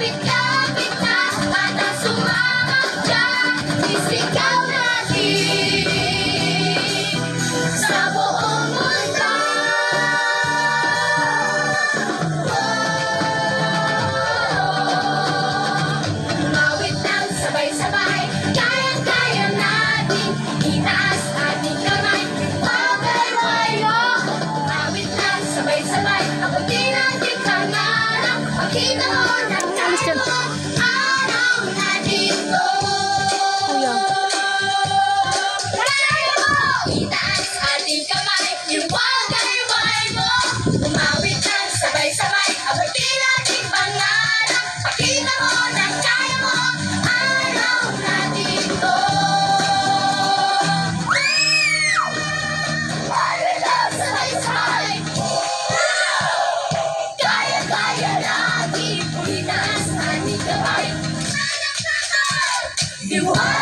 Kapit-kapit na bata sumama dyan, isigaw natin sa buong mundo. Umawit ng sabay-sabay, kayang-kaya natin, itaas ating kamay, pagkaywayo. Umawit ng sabay-sabay, abutin ating pangarap, makita mo ng kaya mo, araw na dito. Kaya mo, itaas ating kamay, yung pagkayway mo. Umawit ng sabay-sabay, abutin ating pangarap, makita mo ng kaya mo, araw na dito. Umawit ng sabay-sabay, kaya-kaya natin, itaas ating kamay. Diwa!